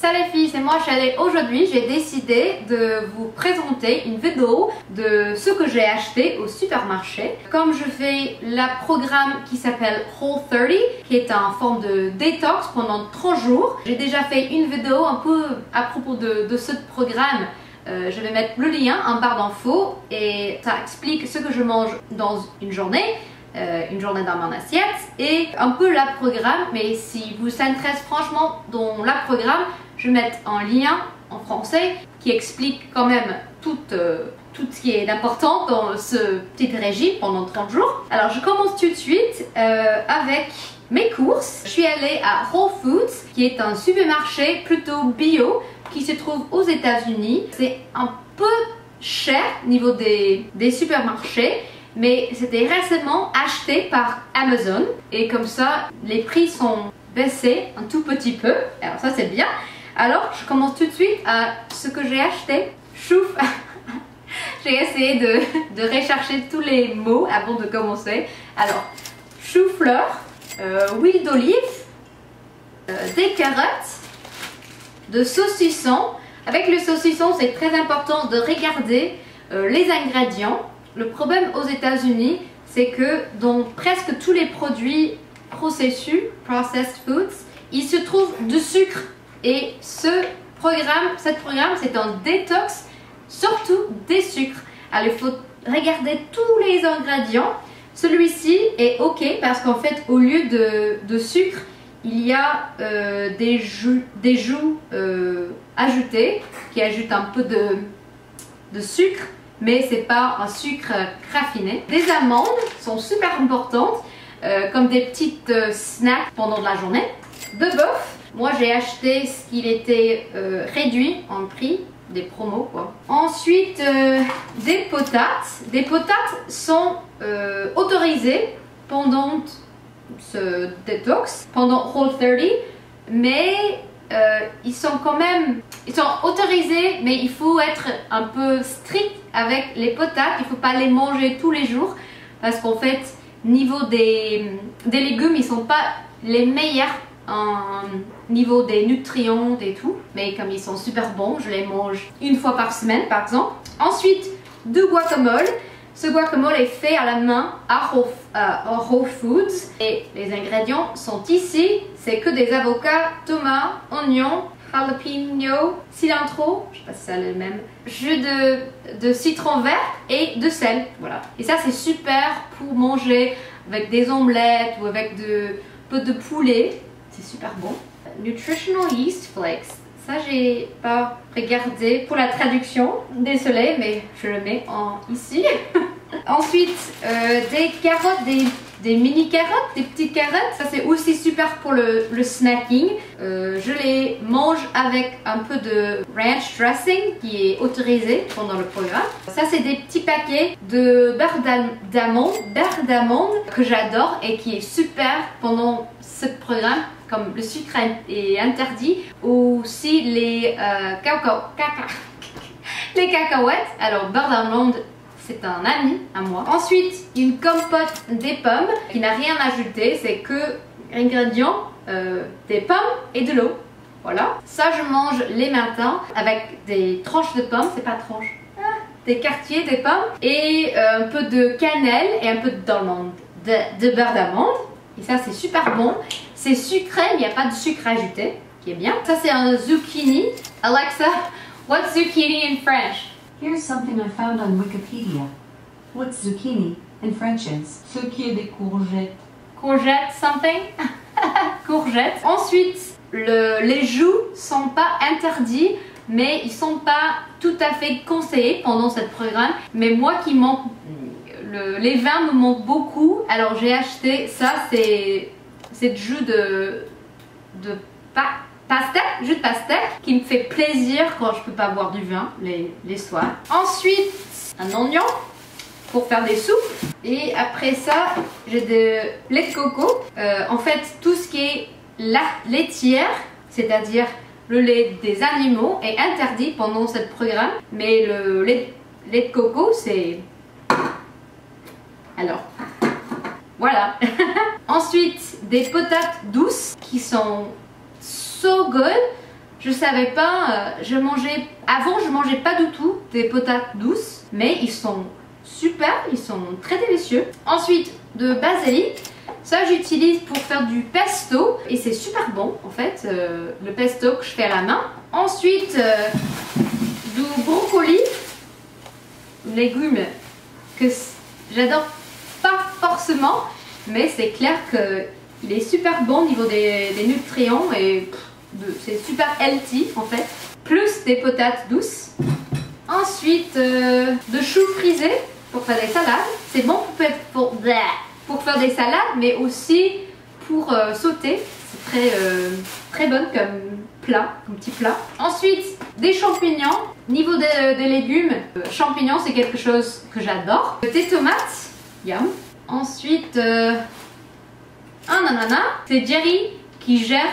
Salut les filles, c'est moi Chalet. Aujourd'hui j'ai décidé de vous présenter une vidéo de ce que j'ai acheté au supermarché. Comme je fais le programme qui s'appelle Whole30, qui est en forme de détox pendant 30 jours. J'ai déjà fait une vidéo un peu à propos de ce programme. Je vais mettre le lien en barre d'infos et ça explique ce que je mange dans une journée dans mon assiette et un peu le programme. Mais si vous intéresse franchement dans le programme, je vais mettre un lien en français qui explique quand même tout ce qui est important dans ce petit régime pendant 30 jours. Alors je commence tout de suite avec mes courses. Je suis allée à Whole Foods, qui est un supermarché plutôt bio qui se trouve aux États-Unis. C'est un peu cher au niveau des supermarchés, mais c'était récemment acheté par Amazon et comme ça les prix sont baissés un tout petit peu. Alors ça c'est bien. Alors je commence tout de suite à ce que j'ai acheté. Chouf. J'ai essayé de rechercher tous les mots avant de commencer. Alors chou-fleur, huile d'olive, des carottes, de saucissons. Avec le saucisson, c'est très important de regarder les ingrédients. Le problème aux États-Unis, c'est que dans presque tous les produits processed foods, il se trouve du sucre. Et ce programme, c'est un détox, surtout des sucres. Alors il faut regarder tous les ingrédients. Celui-ci est ok parce qu'en fait, au lieu de sucre, il y a des jus ajoutés qui ajoutent un peu de sucre, mais c'est pas un sucre raffiné. Les amandes sont super importantes, comme des petites snacks pendant la journée. De bœuf, moi j'ai acheté ce qu'il était réduit en prix, des promos quoi. Ensuite, des patates. Des patates sont autorisées pendant ce détox, pendant Whole30, mais ils sont autorisés, mais il faut être un peu strict avec les patates. Il ne faut pas les manger tous les jours parce qu'en fait, niveau des légumes, ils sont pas les meilleurs en niveau des nutriments et tout, mais comme ils sont super bons, je les mange une fois par semaine par exemple. Ensuite, du guacamole. Ce guacamole est fait à la main à Whole Foods et les ingrédients sont ici. C'est que des avocats, tomates, oignons, jalapeno, cilantro, je sais pas si c'est le même, jus de citron vert et de sel. Voilà. Et ça c'est super pour manger avec des omelettes ou avec peu de poulet. C'est super bon. Nutritional Yeast Flakes. Ça, j'ai pas regardé pour la traduction, désolée, mais je le mets ici. Ensuite, des carottes, des mini carottes, des petites carottes. Ça, c'est aussi super pour le snacking. Je les mange avec un peu de ranch dressing qui est autorisé pendant le programme. Ça, c'est des petits paquets de beurre d'amande que j'adore et qui est super pendant ce programme. Comme le sucre est interdit, aussi les les cacahuètes. Alors beurre d'amande, c'est un ami à moi. Ensuite, une compote des pommes qui n'a rien ajouté, c'est que ingrédients des pommes et de l'eau. Voilà. Ça, je mange les matins avec des tranches de pommes, c'est pas tranches, des quartiers des pommes et un peu de cannelle et un peu de beurre d'amande. Et ça, c'est super bon. C'est sucré, mais il n'y a pas de sucre ajouté, qui est bien. Ça, c'est un zucchini. Alexa, what's zucchini in French? Here's something I found on Wikipedia. What's zucchini in French is? Ce qui est des courgettes. Courgette something? Courgette. Ensuite, les jus sont pas interdits, mais ils sont pas tout à fait conseillés pendant ce programme. Mais moi qui manque, les vins me manquent beaucoup. Alors j'ai acheté ça, c'est du jus de pastèque qui me fait plaisir quand je peux pas boire du vin les soirs. Ensuite, un oignon pour faire des soupes. Et après ça, j'ai de lait de coco. En fait, tout ce qui est laitière, c'est-à-dire le lait des animaux, est interdit pendant ce programme. Mais le lait de coco, c'est... Alors, voilà. Ensuite, des patates douces qui sont so good. Je savais pas, avant je mangeais pas du tout des patates douces, mais ils sont super, ils sont très délicieux. Ensuite, de basilic, ça j'utilise pour faire du pesto et c'est super bon en fait, le pesto que je fais à la main. Ensuite, du brocoli, légume que j'adore pas forcément, mais c'est clair qu'il est super bon au niveau des nutriments et c'est super healthy en fait. Plus des patates douces. Ensuite, de choux frisés pour faire des salades. C'est bon pour faire des salades, mais aussi pour sauter. C'est très bon comme plat, comme petit plat. Ensuite, des champignons. Niveau des légumes, champignons c'est quelque chose que j'adore. Des tomates, yum. Ensuite, un ananas. C'est Jerry qui gère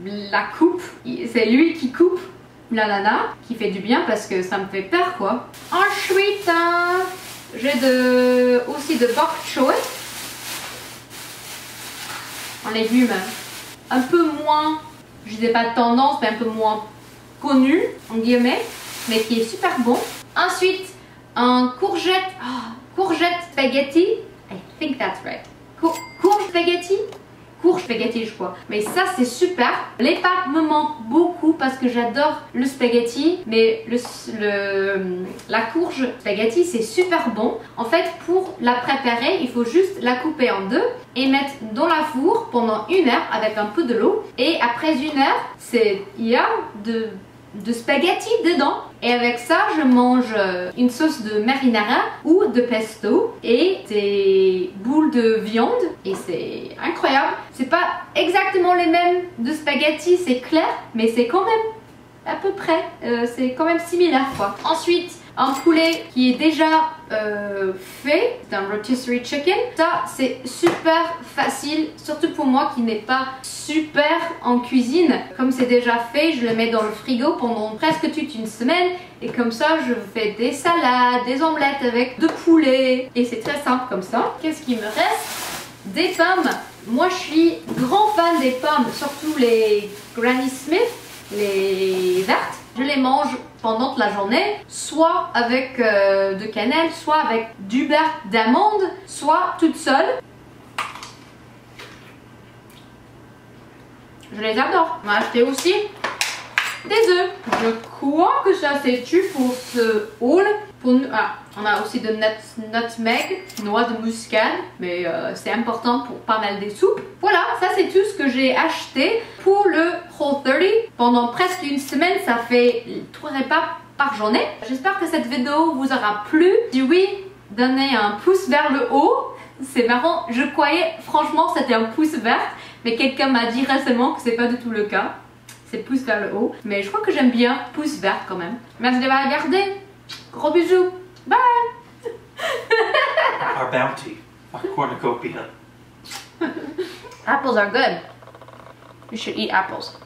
la coupe. C'est lui qui coupe l'ananas, qui fait du bien parce que ça me fait peur quoi. Ensuite, j'ai aussi de bok choy en légumes, un peu moins, je disais pas tendance, mais un peu moins connu en guillemets, mais qui est super bon. Ensuite, un courgette spaghetti. I think that's right. Courge spaghetti je crois. Mais ça c'est super. Les pâtes me manquent beaucoup parce que j'adore le spaghetti, mais la courge spaghetti c'est super bon. En fait, pour la préparer, il faut juste la couper en deux et mettre dans la four pendant 1 heure avec un peu de l'eau. Et après 1 heure, il y a de spaghetti dedans. Et avec ça, je mange une sauce de marinara ou de pesto et des boules de viande. Et c'est incroyable. C'est pas exactement les mêmes de spaghetti, c'est clair, mais c'est quand même à peu près, c'est quand même similaire quoi. Ensuite, un poulet qui est déjà fait, c'est un rotisserie chicken. Ça c'est super facile, surtout pour moi qui n'est pas super en cuisine. Comme c'est déjà fait, je le mets dans le frigo pendant presque toute une semaine et comme ça je fais des salades, des omelettes avec de poulet et c'est très simple comme ça. Qu'est-ce qui me reste? Des pommes. Moi je suis grand fan des pommes, surtout les Granny Smith, les vertes. Je les mange pendant la journée, soit avec de cannelle, soit avec du beurre d'amande, soit toute seule. Je les adore. On a acheté aussi des œufs. Je crois que ça c'est tout pour ce haul. On a aussi de nutmeg, noix de muscade, mais c'est important pour pas mal des soupes. Voilà, ça c'est tout ce que j'ai acheté pour le Whole30. Pendant presque une semaine, ça fait 3 repas par journée. J'espère que cette vidéo vous aura plu. Si oui, donnez un pouce vers le haut. C'est marrant, je croyais franchement c'était un pouce vert, mais quelqu'un m'a dit récemment que c'est pas du tout le cas. C'est pouce vers le haut, mais je crois que j'aime bien pouce vert quand même. Merci d'avoir regardé. Gros bisous. Bye. Our bounty, our cornucopia. Apples are good. You should eat apples.